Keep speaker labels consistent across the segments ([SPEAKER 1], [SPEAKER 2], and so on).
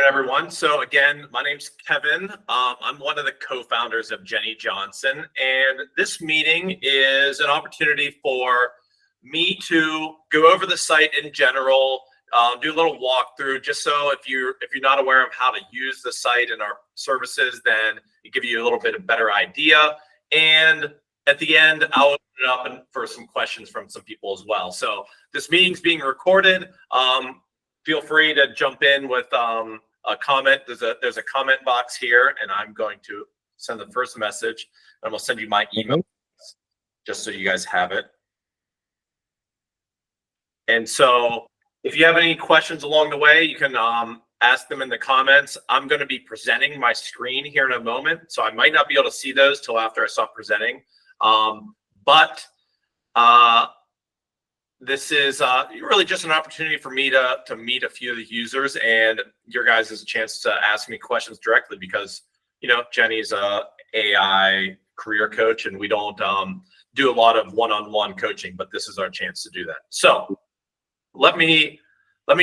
[SPEAKER 1] afternoon, everyone. So again, my name's Kevin. I'm one of the co-founders of Jennie Johnson, and this meeting is an opportunity for me to go over the site in general, do a little walkthrough, just so if you're not aware of how to use the site and our services, then it give you a little bit of better idea. And at the end, I'll open it up for some questions from some people as well. So this meeting's being recorded. Feel free to jump in with a comment. There's a comment box here, and I'm going to send the first message. I'm gonna send you my email just so you guys have it. And so if you have any questions along the way, you can ask them in the comments. I'm going to be presenting my screen here in a moment, so I might not be able to see those till after I stop presenting. This is really just an opportunity for me to meet a few of the users, and your guys is a chance to ask me questions directly, because Jennie's a AI career coach, and we don't do a lot of one-on-one coaching, but this is our chance to do that. So let me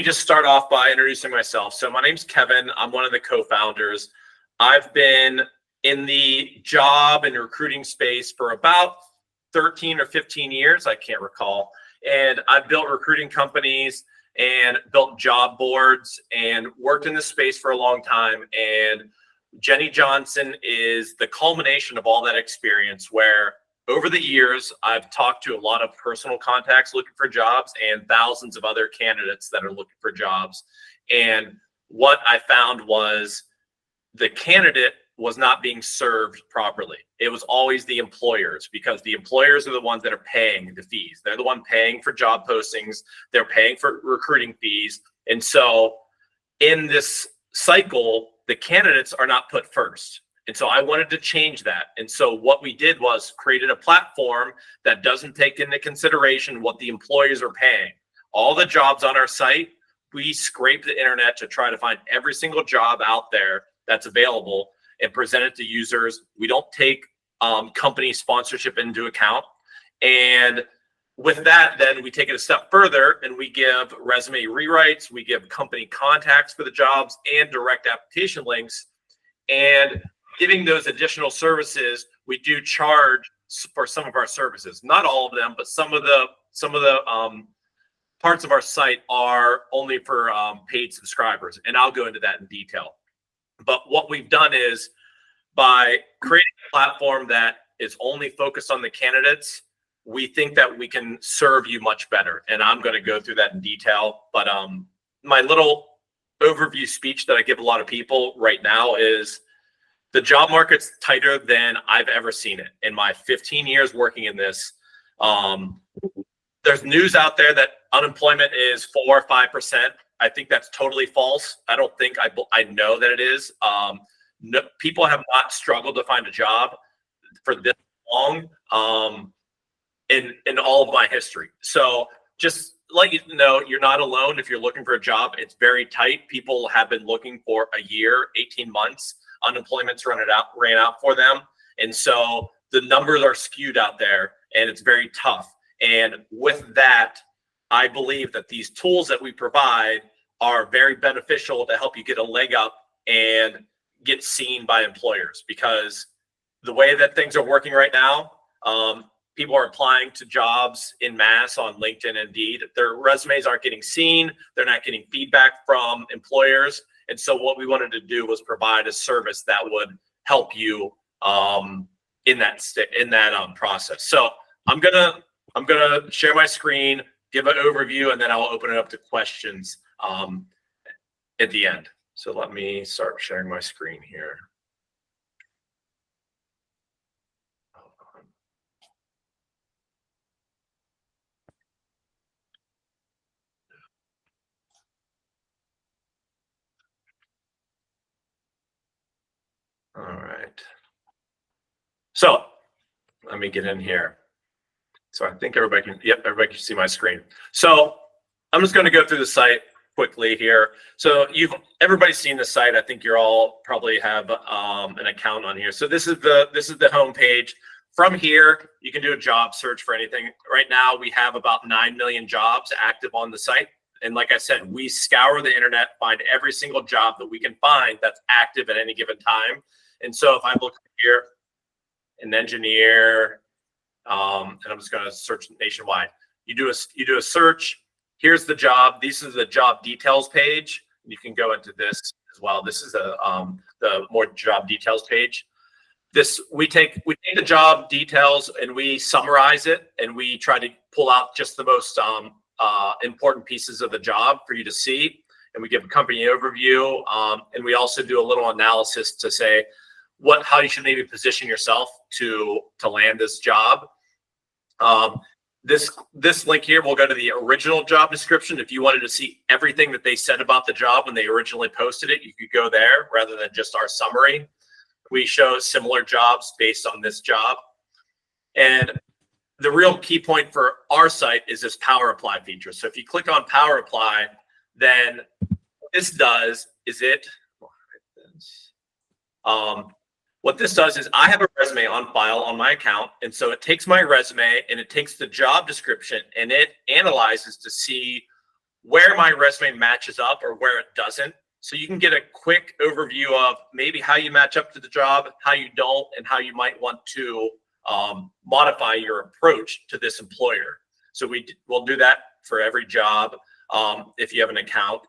[SPEAKER 1] just start off by introducing myself. So my name's Kevin. I'm one of the co-founders. I've been in the job and recruiting space for about 13 or 15 years. I can't recall. And I've built recruiting companies and built job boards and worked in this space for a long time. And Jennie Johnson is the culmination of all that experience, where over the years, I've talked to a lot of personal contacts looking for jobs and thousands of other candidates that are looking for jobs. And what I found was the candidate was not being served properly. It was always the employers, because the employers are the ones that are paying the fees. They're the one paying for job postings. They're paying for recruiting fees. And so in this cycle, the candidates are not put first. And so I wanted to change that. And so what we did was created a platform that doesn't take into consideration what the employers are paying. All the jobs on our site, we scrape the internet to try to find every single job out there that's available and present it to users. We don't take company sponsorship into account. And with that, then we take it a step further and we give resume rewrites, we give company contacts for the jobs and direct application links. And giving those additional services, we do charge for some of our services. Not all of them, but some of the parts of our site are only for paid subscribers. And I'll go into that in detail. But what we've done is, by creating a platform that is only focused on the candidates, we think that we can serve you much better. And I'm going to go through that in detail. But my little overview speech that I give a lot of people right now is, the job market's tighter than I've ever seen it. In my 15 years working in this, there's news out there that unemployment is 4 or 5%. I think that's totally false. I don't think I know that it is. No, people have not struggled to find a job for this long in all of my history. So just let you know, you're not alone if you're looking for a job. It's very tight. People have been looking for a year, 18 months. Unemployment's ran out for them. And so the numbers are skewed out there, and it's very tough. And with that, I believe that these tools that we provide are very beneficial to help you get a leg up and get seen by employers, because the way that things are working right now, people are applying to jobs in mass on LinkedIn and Indeed. Their resumes aren't getting seen. They're not getting feedback from employers. And so what we wanted to do was provide a service that would help you in that process. So I'm gonna share my screen, give an overview, and then I'll open it up to questions at the end. So let me start sharing my screen here. All right. So let me get in here. So I think everybody can see my screen. So I'm just going to go through the site quickly here. So everybody's seen the site. I think you're all probably have an account on here. So this is the home page. From here, you can do a job search for anything. Right now, we have about 9 million jobs active on the site. And like I said, we scour the internet, find every single job that we can find that's active at any given time. And so if I look here, an engineer, and I'm just going to search nationwide. You do a search. Here's the job. This is the job details page. You can go into this as well. This is the more job details page. We take the job details and we summarize it, and we try to pull out just the most important pieces of the job for you to see. And we give a company overview, and we also do a little analysis to say how you should maybe position yourself to land this job. This link here will go to the original job description. If you wanted to see everything that they said about the job when they originally posted it, you could go there rather than just our summary. We show similar jobs based on this job. And the real key point for our site is this Power Apply feature. So if you click on Power Apply, then what this does is what this does is I have a resume on file on my account. And so it takes my resume and it takes the job description and it analyzes to see where my resume matches up or where it doesn't. So you can get a quick overview of maybe how you match up to the job, how you don't, and how you might want to modify your approach to this employer. So we'll do that for every job if you have an account.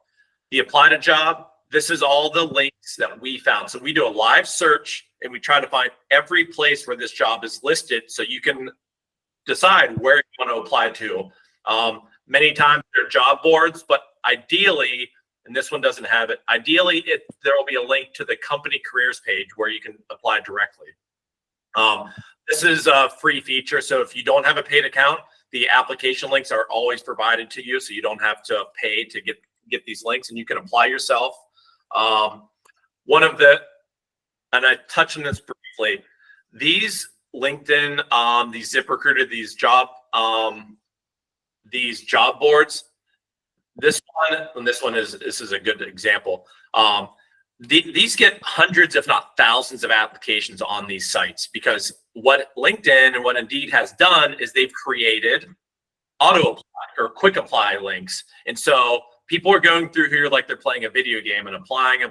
[SPEAKER 1] The apply to job, this is all the links that we found. So we do a live search and we try to find every place where this job is listed so you can decide where you want to apply to. Many times they're job boards, but ideally, and this one doesn't have it, ideally there will be a link to the company careers page where you can apply directly. This is a free feature, so if you don't have a paid account, the application links are always provided to you, so you don't have to pay to get these links, and you can apply yourself. And I touched on this briefly, these LinkedIn, these ZipRecruiter, these job boards, this is a good example. These get hundreds, if not thousands, of applications on these sites, because what LinkedIn and what Indeed has done is they've created auto apply or quick apply links. And so people are going through here like they're playing a video game and applying,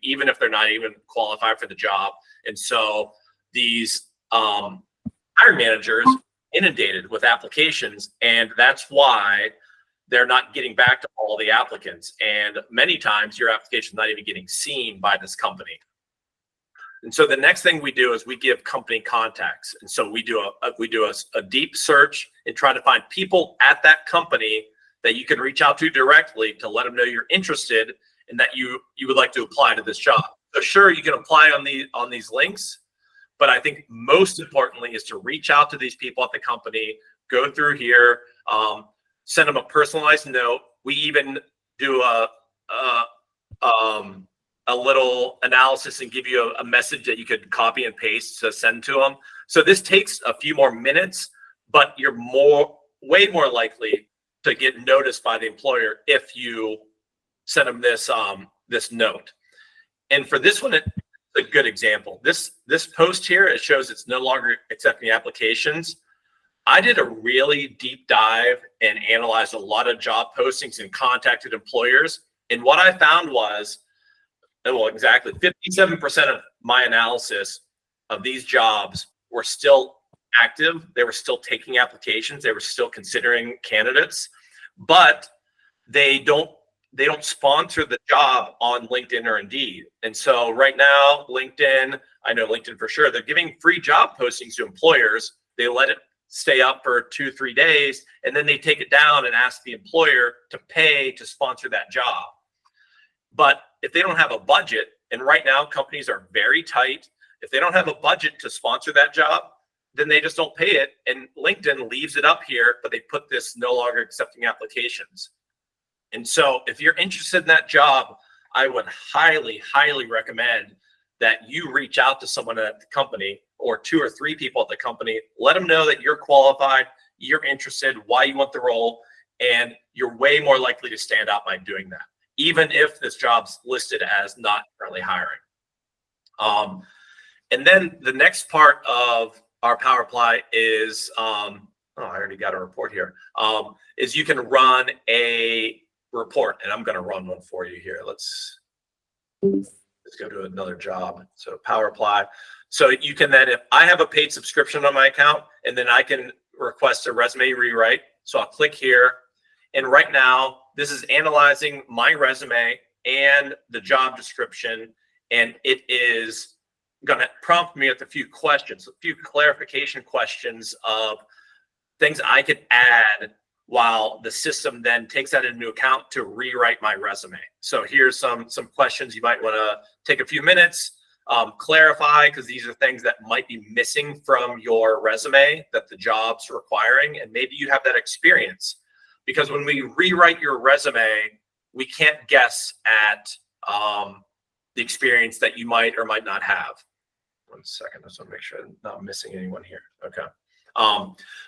[SPEAKER 1] even if they're not even qualified for the job. And so these hiring managers inundated with applications, and that's why they're not getting back to all the applicants. And many times your application is not even getting seen by this company. And so the next thing we do is we give company contacts. And so we do a deep search and try to find people at that company that you can reach out to directly to let them know you're interested and that you would like to apply to this job. So sure, you can apply on these links, but I think most importantly is to reach out to these people at the company, go through here, send them a personalized note. We even do a little analysis and give you a message that you could copy and paste to send to them. So this takes a few more minutes, but you're way more likely to get noticed by the employer if you send them this note. And for this one, it's a good example. This post here, it shows it's no longer accepting applications. I did a really deep dive and analyzed a lot of job postings and contacted employers. And what I found was, well, exactly 57% of my analysis of these jobs were still active. They were still taking applications. They were still considering candidates, but they don't sponsor the job on LinkedIn or Indeed. And so right now, LinkedIn, I know LinkedIn for sure, they're giving free job postings to employers. They let it stay up for 2-3 days, and then they take it down and ask the employer to pay to sponsor that job. But if they don't have a budget, and right now companies are very tight, if they don't have a budget to sponsor that job, then they just don't pay it. And LinkedIn leaves it up here, but they put this no longer accepting applications. And so if you're interested in that job, I would highly, highly recommend that you reach out to someone at the company or 2 or 3 people at the company, let them know that you're qualified, you're interested, why you want the role, and you're way more likely to stand out by doing that, even if this job's listed as not currently hiring. And then the next part of our Power Apply is, I already got a report here, is you can run a report, and I'm going to run one for you here. Let's go to another job. So Power Apply. So you can then, if I have a paid subscription on my account, and then I can request a resume rewrite. So I'll click here. And right now, this is analyzing my resume and the job description. And it is going to prompt me with a few questions, a few clarification questions of things I could add, while the system then takes that into account to rewrite my resume. So here's some questions you might want to take a few minutes, clarify, because these are things that might be missing from your resume that the job's requiring, and maybe you have that experience. Because when we rewrite your resume, we can't guess at the experience that you might or might not have. 1 second, I just want to make sure I'm not missing anyone here. Okay.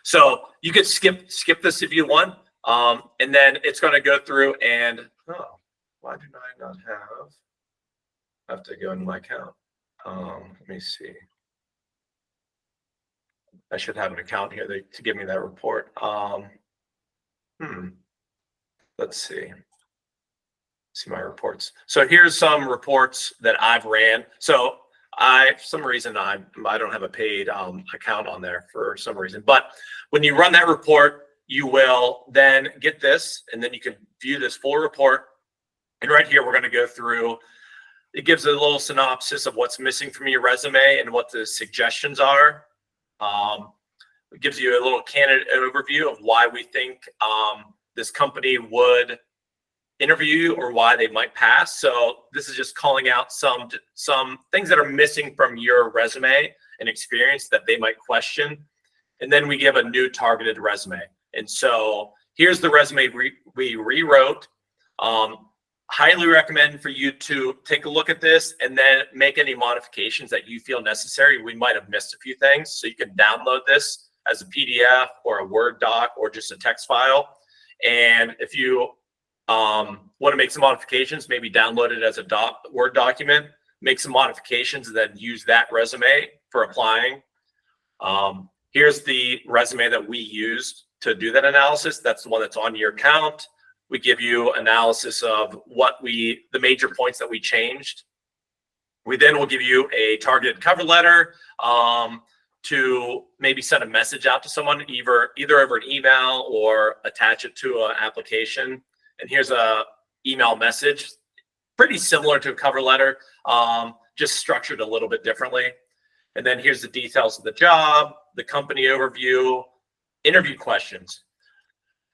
[SPEAKER 1] So you could skip this if you want, and then it's going to go through and, oh, why do I not have to go into my account? Let me see. I should have an account here to give me that report. Let's see my reports. So here's some reports that I've ran. So for some reason, I don't have a paid account on there for some reason. But when you run that report, you will then get this, and then you can view this full report. And right here, we're going to go through. It gives a little synopsis of what's missing from your resume and what the suggestions are. It gives you a little candidate overview of why we think this company would interview you or why they might pass. So this is just calling out some things that are missing from your resume and experience that they might question. And then we give a new targeted resume. And so here's the resume we rewrote. Highly recommend for you to take a look at this and then make any modifications that you feel necessary. We might have missed a few things. So you can download this as a PDF or a Word doc or just a text file. And if you want to make some modifications, maybe download it as a Word document, make some modifications, and then use that resume for applying. Here's the resume that we used to do that analysis. That's the one that's on your account. We give you analysis of the major points that we changed. We then will give you a targeted cover letter to maybe send a message out to someone, either over an email or attach it to an application. And here's a email message, pretty similar to a cover letter, just structured a little bit differently. And then here's the details of the job, the company overview, interview questions.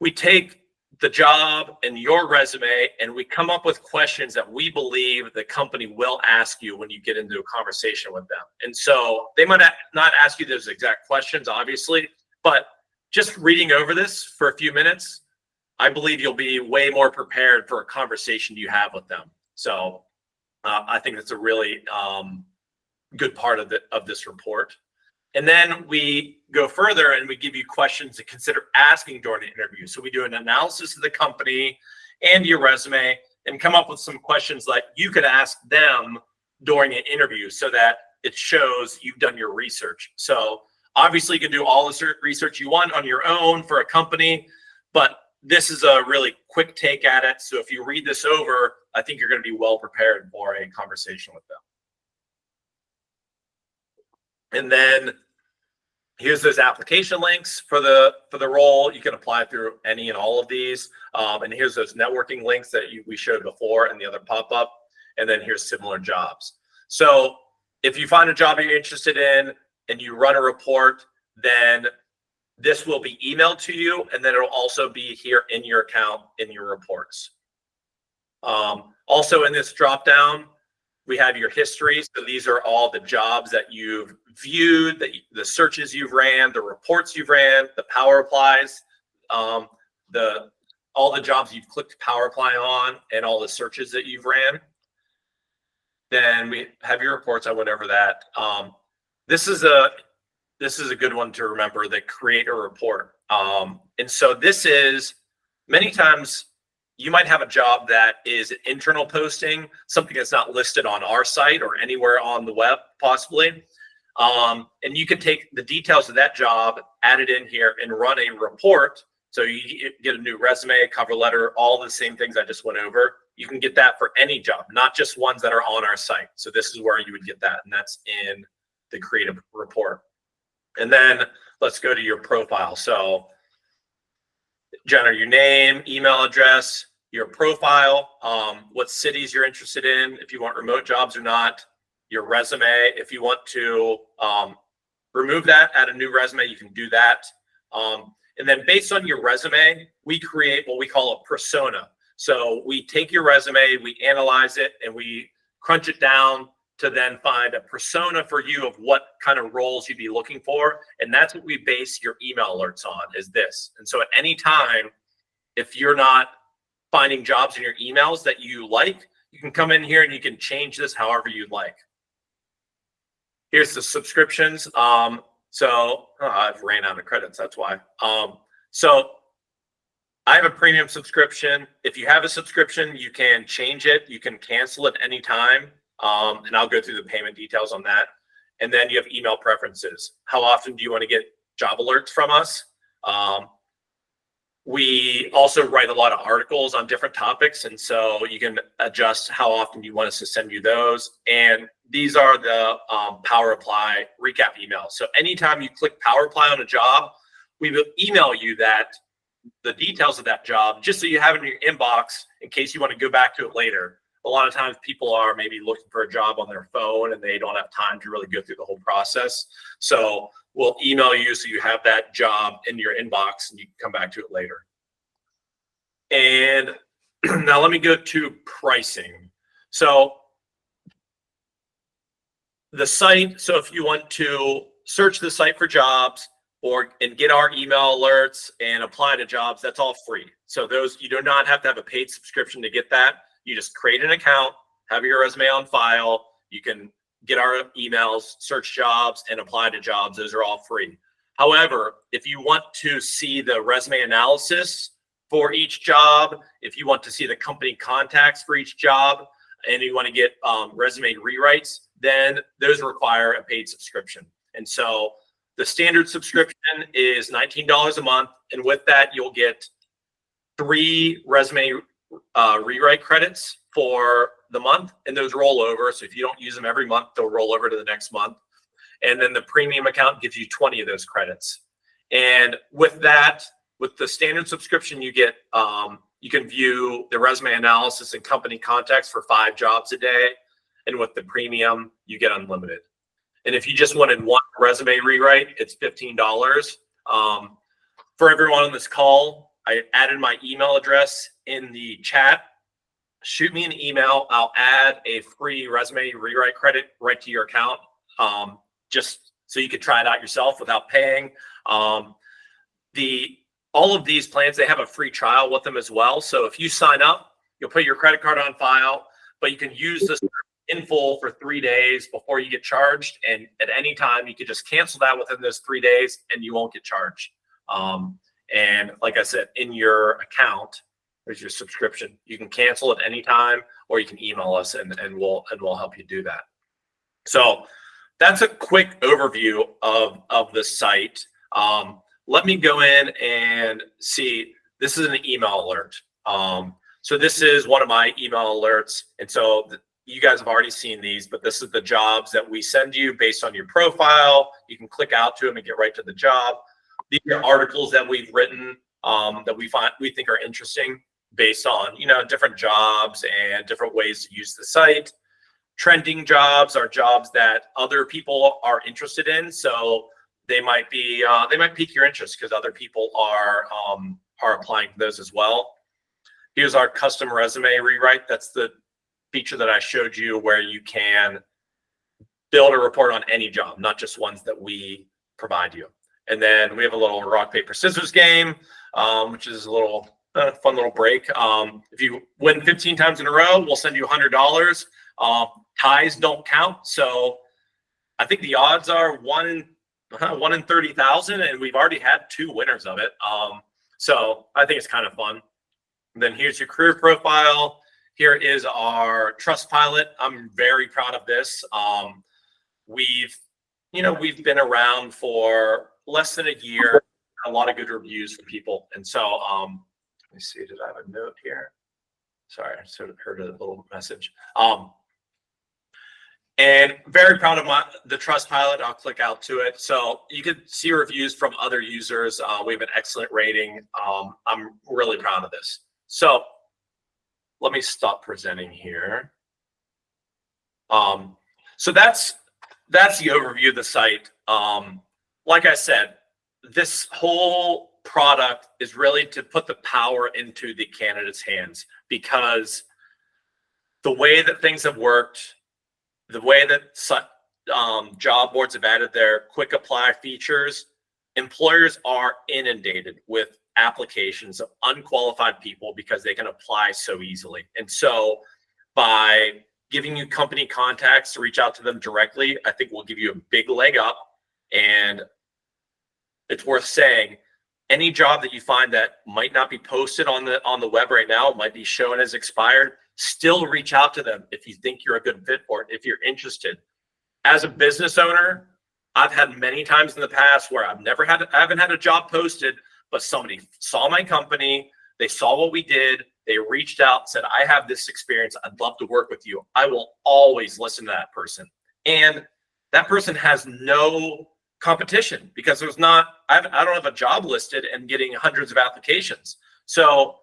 [SPEAKER 1] We take the job and your resume and we come up with questions that we believe the company will ask you when you get into a conversation with them. And so they might not ask you those exact questions, obviously, but just reading over this for a few minutes, I believe you'll be way more prepared for a conversation you have with them. So I think that's a really good part of this report. And then we go further and we give you questions to consider asking during the interview. So we do an analysis of the company and your resume and come up with some questions like you could ask them during an interview so that it shows you've done your research. So obviously you can do all the research you want on your own for a company, but this is a really quick take at it. So if you read this over, I think you're going to be well prepared for a conversation with them. And then here's those application links for the role. You can apply through any and all of these. And here's those networking links that we showed before and the other pop-up. And then here's similar jobs. So if you find a job you're interested in and you run a report, then this will be emailed to you, and then it'll also be here in your account in your reports. Also in this drop-down, we have your history. So these are all the jobs that you've viewed, the searches you've ran, the reports you've ran, the power applies, all the jobs you've clicked power apply on, and all the searches that you've ran. Then we have your reports. I went over that. This is a good one to remember, the create a report. And so this is many times you might have a job that is an internal posting, something that's not listed on our site or anywhere on the web, possibly. And you can take the details of that job, add it in here, and run a report So you get a new resume, cover letter, all the same things I just went over. You can get that for any job, not just ones that are on our site. So this is where you would get that, and that's in the creative report. And then let's go to your profile. So Jenner, your name, email address, your profile, what cities you're interested in, if you want remote jobs or not, your resume. If you want to remove that, add a new resume, you can do that. And then based on your resume, we create what we call a persona. So we take your resume, we analyze it, and we crunch it down to then find a persona for you of what kind of roles you'd be looking for. And that's what we base your email alerts on, is this. And so at any time, if you're not finding jobs in your emails that you like, you can come in here and you can change this however you'd like. Here's the subscriptions. I've ran out of credits, that's why. So I have a premium subscription. If you have a subscription, you can change it. You can cancel it anytime. And I'll go through the payment details on that. And then you have email preferences. How often do you want to get job alerts from us? We also write a lot of articles on different topics. And so you can adjust how often you want us to send you those. And these are the Power Apply recap emails. So anytime you click Power Apply on a job, we will email you the details of that job, just so you have it in your inbox in case you want to go back to it later. A lot of times people are maybe looking for a job on their phone and they don't have time to really go through the whole process. So we'll email you so you have that job in your inbox and you can come back to it later. And now let me go to pricing. So the site, so if you want to search the site for jobs and get our email alerts and apply to jobs, that's all free. So those, you do not have to have a paid subscription to get that. You just create an account, have your resume on file. You can get our emails, search jobs, and apply to jobs. Those are all free. However, if you want to see the resume analysis for each job, if you want to see the company contacts for each job, and you want to get resume rewrites, then those require a paid subscription. And so the standard subscription is $19 a month. And with that, you'll get 3 resume rewrite credits for the month, and those roll over. So if you don't use them every month, they'll roll over to the next month. And then the premium account gives you 20 of those credits. And with that, with the standard subscription, you get you can view the resume analysis and company contacts for 5 jobs a day. And with the premium, you get unlimited. And if you just wanted one resume rewrite, it's $15. For everyone on this call, I added my email address in the chat. Shoot me an email. I'll add a free resume rewrite credit right to your account, just so you could try it out yourself without paying. All of these plans, they have a free trial with them as well. So if you sign up, you'll put your credit card on file, but you can use this in full for 3 days before you get charged. And at any time, you can just cancel that within those 3 days and you won't get charged. And like I said, in your account, there's your subscription. You can cancel at any time, or you can email us and we'll help you do that. So that's a quick overview of the site. Let me go in and see. This is an email alert. So this is one of my email alerts. And so you guys have already seen these, but this is the jobs that we send you based on your profile. You can click out to them and get right to the job. These are articles that we've written that we think are interesting based on, different jobs and different ways to use the site. Trending jobs are jobs that other people are interested in. So they might pique your interest because other people are applying to those as well. Here's our custom resume rewrite. That's the feature that I showed you where you can build a report on any job, not just ones that we provide you. And then we have a little rock, paper, scissors game, which is a little fun little break. If you win 15 times in a row, we'll send you $100. Ties don't count. So I think the odds are 1 in 30,000, and we've already had 2 winners of it. So I think it's kind of fun. And then here's your career profile. Here is our Trustpilot. I'm very proud of this. We've been around for less than a year. a lot of good reviews from people. And so, let me see, did I have a note here? Sorry, I sort of heard a little message. And very proud of the Trustpilot. I'll click out to it. So you can see reviews from other users. We have an excellent rating. I'm really proud of this. So let me stop presenting here. So that's the overview of the site. Like I said, this whole product is really to put the power into the candidate's hands, because the way that things have worked, the way that job boards have added their quick apply features, employers are inundated with applications of unqualified people because they can apply so easily. And so by giving you company contacts to reach out to them directly, I think will give you a big leg up. And it's worth saying, any job that you find that might not be posted on the web right now, might be shown as expired, still reach out to them if you think you're a good fit for it, if you're interested. As a business owner, I've had many times in the past where I haven't had a job posted, but somebody saw my company, they saw what we did, they reached out, said, I have this experience, I'd love to work with you. I will always listen to that person. And that person has no competition, because I don't have a job listed and getting hundreds of applications. So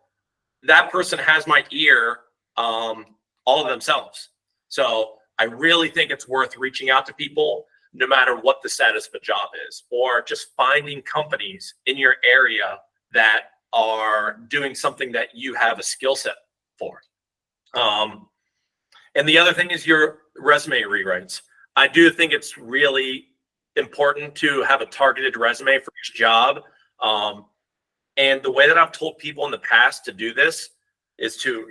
[SPEAKER 1] that person has my ear, all of themselves. So I really think it's worth reaching out to people no matter what the status of a job is, or just finding companies in your area that are doing something that you have a skill set for. And the other thing is your resume rewrites. I do think it's really important to have a targeted resume for each job. And the way that I've told people in the past to do this is to,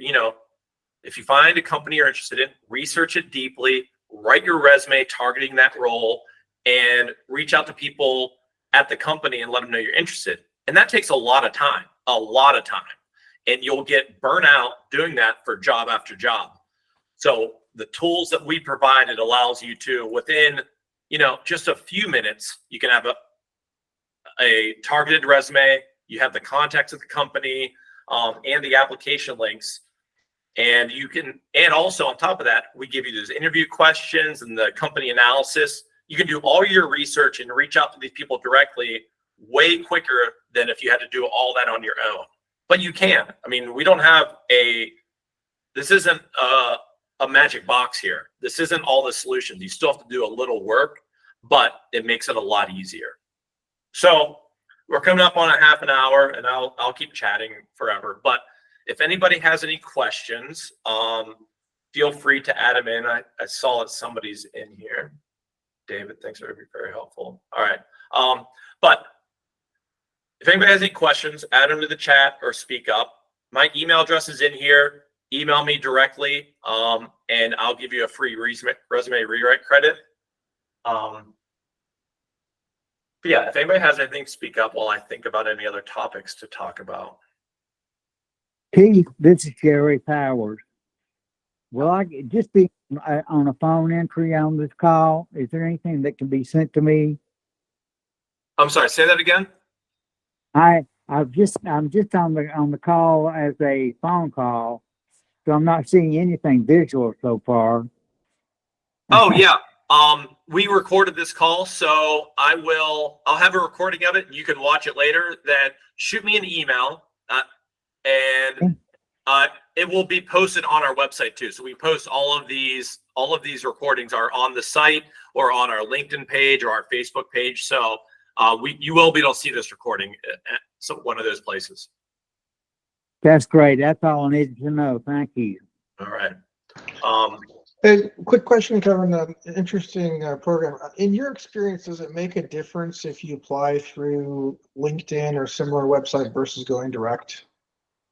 [SPEAKER 1] if you find a company you're interested in, research it deeply, write your resume targeting that role, and reach out to people at the company and let them know you're interested. And that takes a lot of time. And you'll get burnout doing that for job after job. So the tools that we provided allows you to, within just a few minutes, you can have a targeted resume, you have the contacts of the company, and the application links. And also on top of that, we give you those interview questions and the company analysis. You can do all your research and reach out to these people directly way quicker than if you had to do all that on your own. But you can. I mean, we don't have this isn't a magic box here. This isn't all the solutions. You still have to do a little work, but it makes it a lot easier. So we're coming up on a half an hour, and I'll keep chatting forever. But if anybody has any questions, feel free to add them in. I saw that somebody's in here. David, thanks for being very helpful. All right. But if anybody has any questions, add them to the chat or speak up. My email address is in here. Email me directly, and I'll give you a free resume rewrite credit. But yeah, if anybody has anything, speak up while I think about any other topics to talk about.
[SPEAKER 2] Keith, this is Jerry Powers. Will I just be on a phone entry on this call? Is there anything that can be sent to me?
[SPEAKER 1] I'm sorry, say that again.
[SPEAKER 2] I'm just on the call as a phone call, so I'm not seeing anything visual so far.
[SPEAKER 1] Oh yeah. We recorded this call, so I'll have a recording of it and you can watch it later. Then shoot me an email, and it will be posted on our website too. So we post all of these recordings are on the site or on our LinkedIn page or our Facebook page. So you will be able to see this recording at one of those places.
[SPEAKER 2] That's great. That's all I needed to know. Thank you.
[SPEAKER 1] All right.
[SPEAKER 3] A quick question, Kevin. Interesting program. In your experience, does it make a difference if you apply through LinkedIn or similar website versus going direct?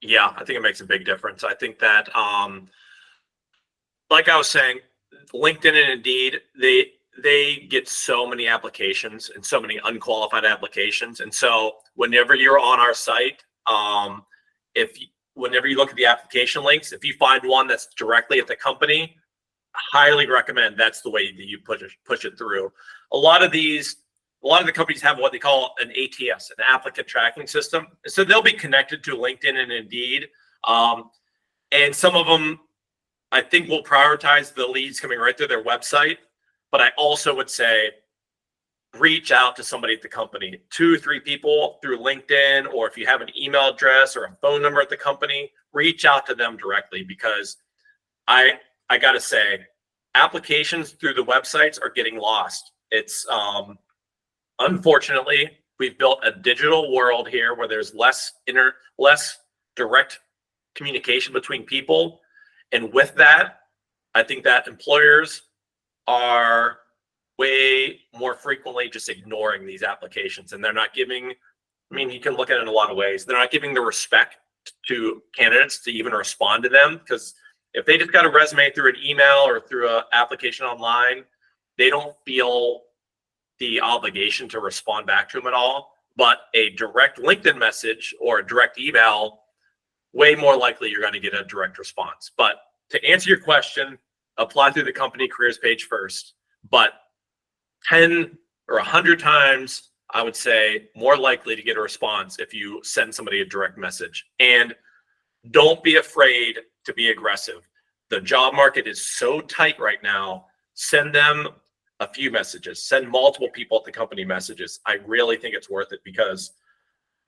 [SPEAKER 1] Yeah, I think it makes a big difference. I think that, like I was saying, LinkedIn and Indeed, they get so many applications and so many unqualified applications. And so whenever you're on our site, whenever you look at the application links, if you find one that's directly at the company, I highly recommend that's the way that you push it through. A lot of these a lot of the companies have what they call an ATS, an applicant tracking system. So they'll be connected to LinkedIn and Indeed. And some of them, I think, will prioritize the leads coming right through their website. But I also would say, reach out to somebody at the company, 2 or 3 people through LinkedIn, or if you have an email address or a phone number at the company, reach out to them directly, because I got to say, applications through the websites are getting lost. It's unfortunately, we've built a digital world here where there's less direct communication between people. And with that, I think that employers are way more frequently just ignoring these applications, and they're not giving, I mean, you can look at it in a lot of ways. They're not giving the respect to candidates to even respond to them, because if they just got a resume through an email or through an application online, they don't feel the obligation to respond back to them at all. But a direct LinkedIn message or a direct email, way more likely you're going to get a direct response. But to answer your question, apply through the company careers page first. But 10 or 100 times, I would say, more likely to get a response if you send somebody a direct message. And don't be afraid to be aggressive. The job market is so tight right now. Send them a few messages. Send multiple people at the company messages. I really think it's worth it, because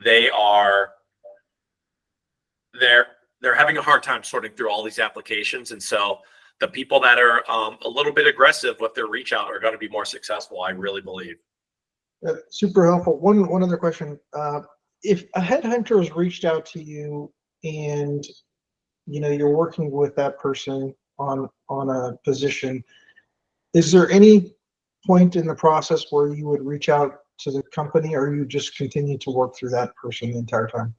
[SPEAKER 1] they're having a hard time sorting through all these applications. And so the people that are a little bit aggressive with their reach out are going to be more successful, I really believe.
[SPEAKER 3] Super helpful. One other question. If a headhunter has reached out to you and you're working with that person on a position, is there any point in the process where you would reach out to the company, or you just continue to work through that person the entire time?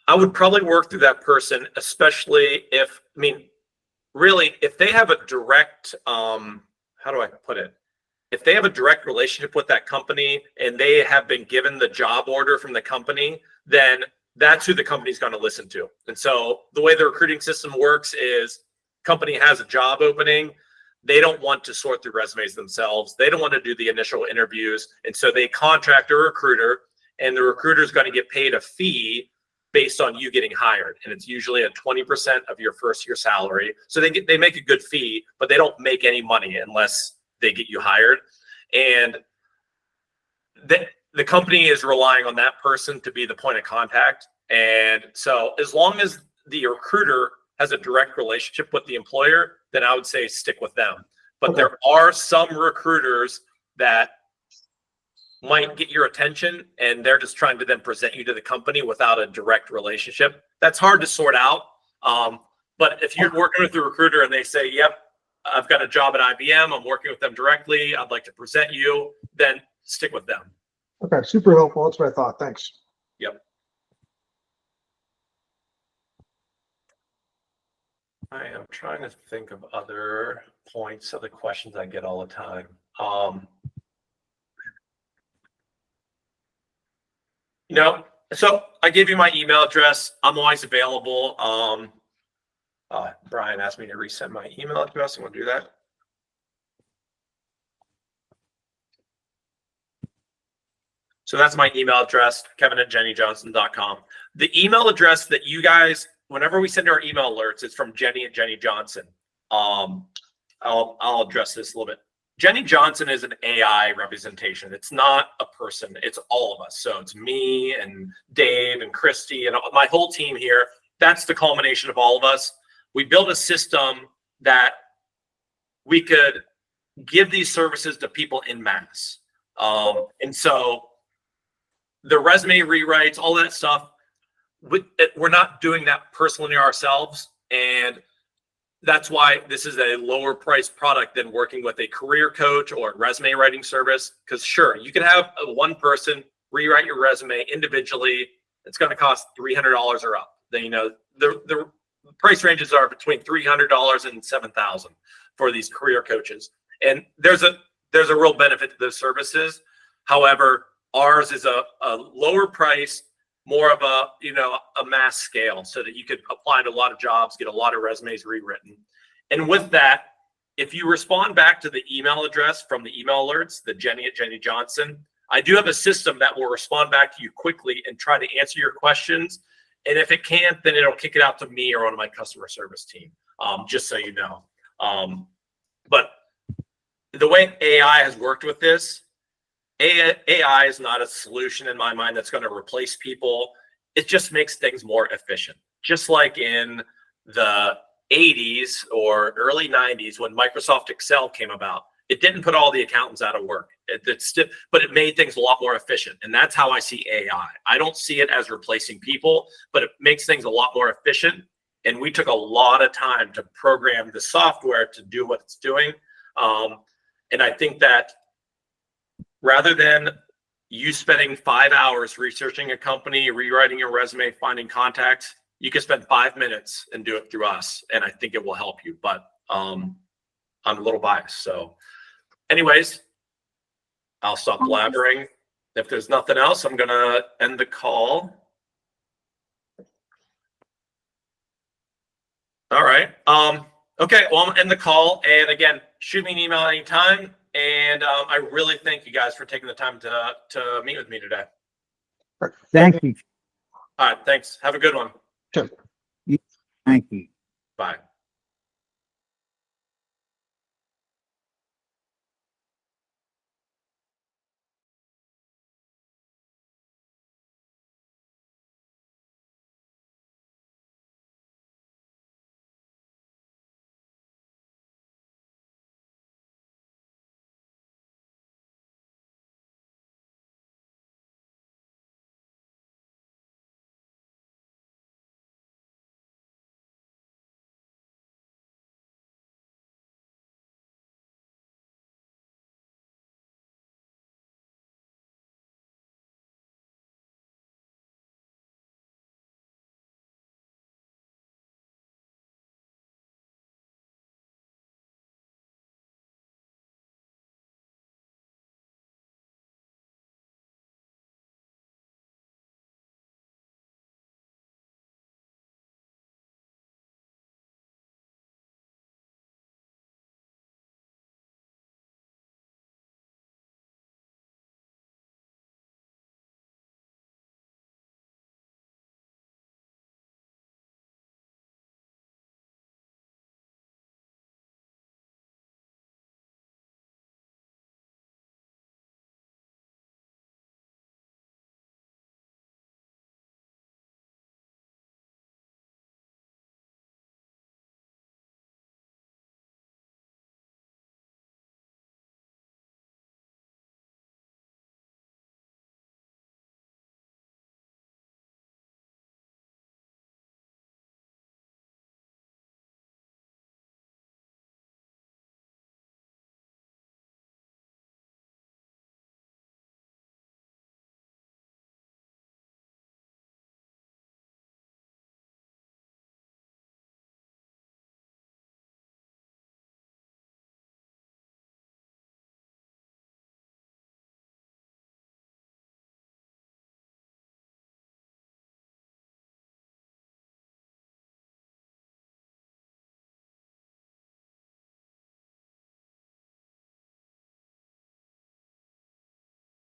[SPEAKER 1] I would probably work through that person, especially if, I mean, really, if they have a direct, how do I put it? If they have a direct relationship with that company and they have been given the job order from the company, then that's who the company's going to listen to. And so the way the recruiting system works is, company has a job opening. They don't want to sort through resumes themselves. They don't want to do the initial interviews. And so they contract a recruiter, and the recruiter is going to get paid a fee based on you getting hired. And it's usually a 20% of your first year salary. So they make a good fee, but they don't make any money unless they get you hired. And the company is relying on that person to be the point of contact. And so as long as the recruiter has a direct relationship with the employer, then I would say stick with them. But
[SPEAKER 3] Okay.
[SPEAKER 1] There are some recruiters that might get your attention, and they're just trying to then present you to the company without a direct relationship. That's hard to sort out. But if you're working with the recruiter and they say, yep, I've got a job at IBM, I'm working with them directly, I'd like to present you, then stick with them.
[SPEAKER 3] Okay, super helpful. That's what I thought. Thanks.
[SPEAKER 1] Yep. I am trying to think of other points, other questions I get all the time. So I gave you my email address. I'm always available. Brian asked me to resend my email address. I'm going to do that. So that's my email address, kevin@jenniejohnson.com. The email address that you guys, whenever we send our email alerts, it's from Jennie at Jennie Johnson. I'll address this a little bit. Jennie Johnson is an AI representation. It's not a person. It's all of us. So it's me and Dave and Christy and my whole team here. That's the culmination of all of us. We built a system that we could give these services to people in mass. And so the resume rewrites, all that stuff, we're not doing that personally ourselves. And that's why this is a lower priced product than working with a career coach or a resume writing service. Because sure, you can have one person rewrite your resume individually. It's going to cost $300 or up. Then, the price ranges are between $300 and $7,000 for these career coaches. And there's a real benefit to those services. However, ours is a lower price, more of a mass scale, so that you could apply to a lot of jobs, get a lot of resumes rewritten. And with that, if you respond back to the email address from the email alerts, the Jennie at Jennie Johnson, I do have a system that will respond back to you quickly and try to answer your questions. And if it can't, then it'll kick it out to me or one of my customer service team, just so you know. But the way AI has worked with this, AI is not a solution in my mind that's going to replace people. It just makes things more efficient. Just like in the 80s or early 90s when Microsoft Excel came about, it didn't put all the accountants out of work. But it made things a lot more efficient. And that's how I see AI. I don't see it as replacing people, but it makes things a lot more efficient. And we took a lot of time to program the software to do what it's doing. And I think that rather than you spending 5 hours researching a company, rewriting your resume, finding contacts, you can spend 5 minutes and do it through us. And I think it will help you. But I'm a little biased. So anyways, I'll stop blabbering. If there's nothing else, I'm going to end the call. All right. Okay. Well, I'm going to end the call. And again, shoot me an email anytime. And I really thank you guys for taking the time to meet with me today.
[SPEAKER 2] Thank you.
[SPEAKER 1] All right. Thanks. Have a good one.
[SPEAKER 3] Sure.
[SPEAKER 2] Thank you.
[SPEAKER 1] Bye.